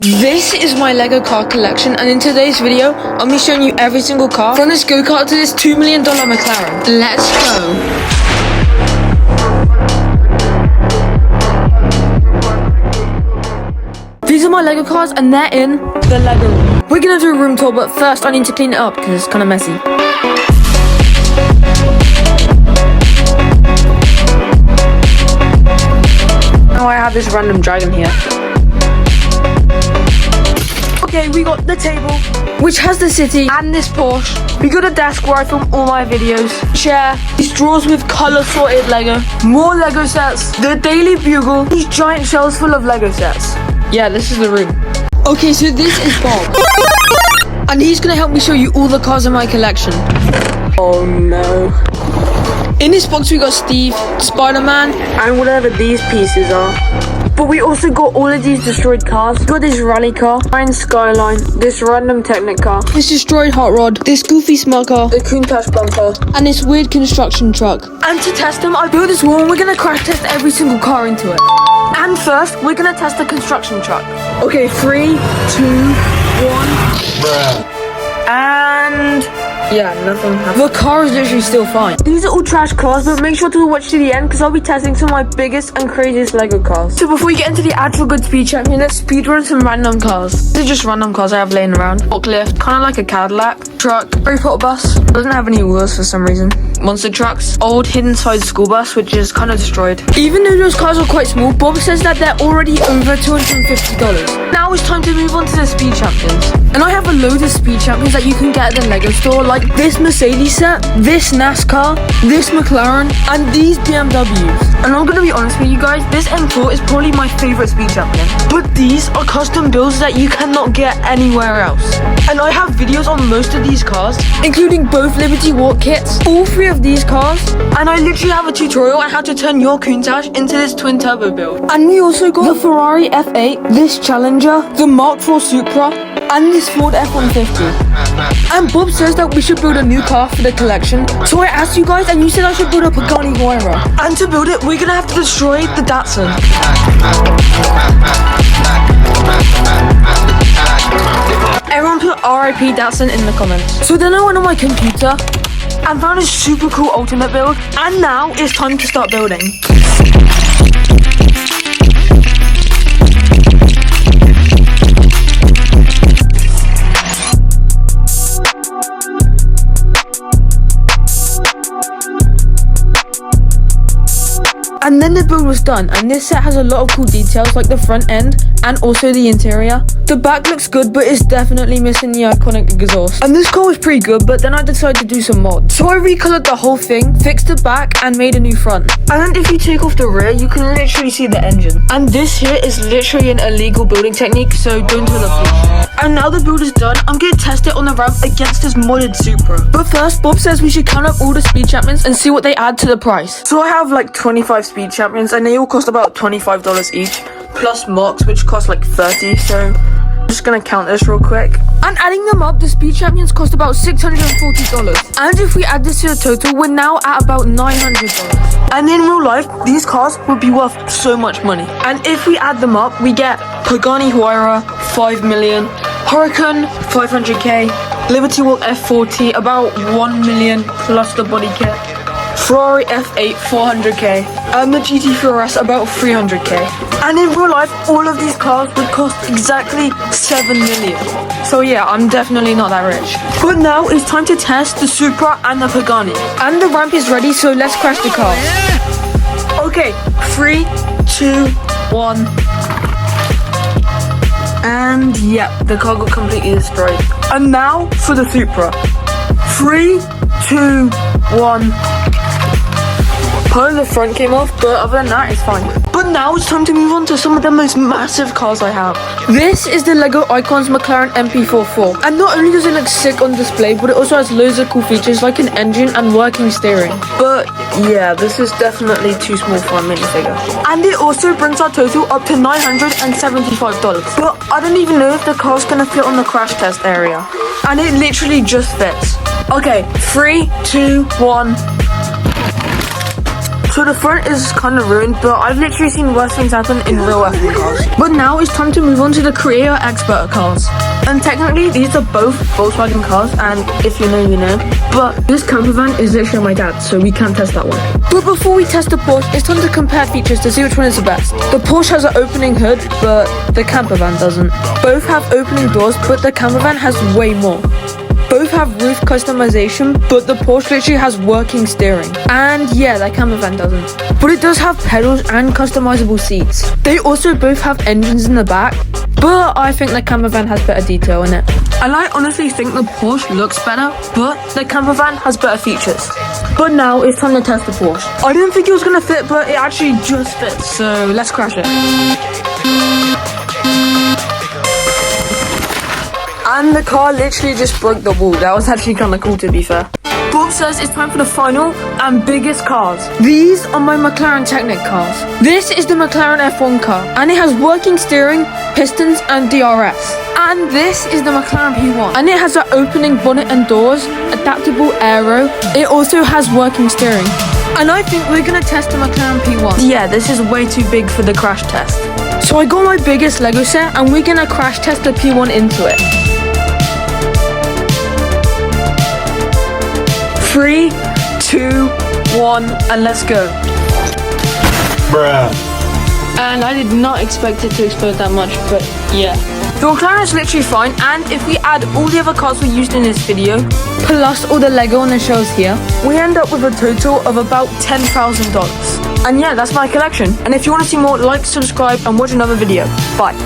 This is my Lego car collection, and in today's video, I'll be showing you every single car from this go-kart to this $2 million McLaren. Let's go! These are my Lego cars, and they're in the Lego room. We're gonna do a room tour, but first I need to clean it up because it's kind of messy. Now I have this random dragon here. Okay, we got the table, which has the city and this Porsche. We got a desk where I film all my videos. Chair, these drawers with color sorted Lego. More Lego sets. The Daily Bugle. These giant shelves full of Lego sets. Yeah, this is the room. Okay, so this is Bob. And he's gonna help me show you all the cars in my collection. Oh no. In this box we got Steve, Spider-Man, and whatever these pieces are. But we also got all of these destroyed cars. We got this rally car, Ryan Skyline, this random Technic car, this destroyed hot rod, this goofy smart car, the Countach bumper, and this weird construction truck. And to test them, I built this wall and we're gonna crash test every single car into it. And first, we're gonna test the construction truck. Okay, 3, 2, 1. And yeah, nothing happened. The car is literally still fine. These are all trash cars, but make sure to watch to the end because I'll be testing some of my biggest and craziest Lego cars. So before we get into the actual good speed champion, let's speedrun some random cars. These are just random cars I have laying around. Forklift, kind of like a Cadillac. Truck, Harry Potter bus, doesn't have any wheels for some reason. Monster trucks, old hidden side school bus, which is kind of destroyed. Even though those cars are quite small, Bob says that they're already over $250. Now it's time to move on to the speed champions. And I have a load of speed champions that you can get at the Lego store, like this Mercedes set, this NASCAR, this McLaren, and these BMWs. And I'm gonna be honest with you guys, this M4 is probably my favorite speed champion. But these are custom builds that you cannot get anywhere else. And I have videos on most of these cars, including both Liberty Walk kits, all 3 of these cars, and I literally have a tutorial on how to turn your Countach into this twin turbo build. And we also got the Ferrari F8, this Challenger, the Mark IV Supra, and this Ford F-150. And Bob says that we should build a new car for the collection. So I asked you guys and you said I should build a Pagani Huayra. And to build it, we're gonna have to destroy the Datsun. Everyone put RIP Datsun in the comments. So then I went on my computer and found a super cool ultimate build. And now it's time to start building. And then the build was done, and this set has a lot of cool details like the front end and also the interior. The back looks good, but it's definitely missing the iconic exhaust. And this car was pretty good, but then I decided to do some mods. So I recolored the whole thing, fixed the back, and made a new front. And then if you take off the rear, you can literally see the engine. And this here is literally an illegal building technique, so don't tell the police. And now the build is done, I'm going to test it on the ramp against this modded Supra. But first, Bob says we should count up all the speed champions and see what they add to the price. So I have like 25 speed champions and they all cost about $25 each, plus mocks which cost like 30, so I'm just gonna count this real quick. And adding them up, the speed champions cost about $640. And if we add this to the total, we're now at about $900. And in real life, these cars would be worth so much money. And if we add them up, we get Pagani Huayra, 5 million, Huracan, 500k, Liberty Walk F40, about 1 million plus the body kit, Ferrari F8, 400k, and the GT4RS about 300k. And in real life, all of these cars would cost exactly 7 million. So yeah, I'm definitely not that rich. But now it's time to test the Supra and the Pagani. And the ramp is ready, so let's crash the car. Okay, 3, 2, 1. And yeah, the car got completely destroyed. And now for the Supra. 3, 2, 1. Part of the front came off, but other than that, it's fine. But now it's time to move on to some of the most massive cars I have. This is the Lego Icons McLaren MP44. And not only does it look sick on display, but it also has loads of cool features like an engine and working steering. But yeah, this is definitely too small for a minifigure. And it also brings our total up to $975. But I don't even know if the car's gonna fit on the crash test area. And it literally just fits. Okay, 3, 2, 1. So the front is kind of ruined, but I've literally seen worse things happen in real F1 cars. But now it's time to move on to the Creator Expert cars. And technically, these are both Volkswagen cars, and if you know, you know. But this camper van is literally my dad's, so we can't test that one. But before we test the Porsche, it's time to compare features to see which one is the best. The Porsche has an opening hood, but the camper van doesn't. Both have opening doors, but the camper van has way more. Both have roof customization, but the Porsche literally has working steering. And yeah, that camper van doesn't. But it does have pedals and customizable seats. They also both have engines in the back, but I think the camper van has better detail in it. And I honestly think the Porsche looks better, but the camper van has better features. But now it's time to test the Porsche. I didn't think it was gonna fit, but it actually just fits. So let's crash it. And the car literally just broke the wall. That was actually kind of cool, to be fair. Bob says it's time for the final and biggest cars. These are my McLaren Technic cars. This is the McLaren F1 car, and it has working steering, pistons, and DRS. And this is the McLaren P1, and it has an opening bonnet and doors, adaptable aero. It also has working steering. And I think we're gonna test the McLaren P1. Yeah, this is way too big for the crash test. So I got my biggest Lego set, and we're gonna crash test the P1 into it. 3, 2, 1, and let's go. Bruh. And I did not expect it to explode that much, but yeah. The McLaren is literally fine, and if we add all the other cars we used in this video, plus all the Lego on the shelves here, we end up with a total of about $10,000. And yeah, that's my collection. And if you want to see more, like, subscribe, and watch another video. Bye.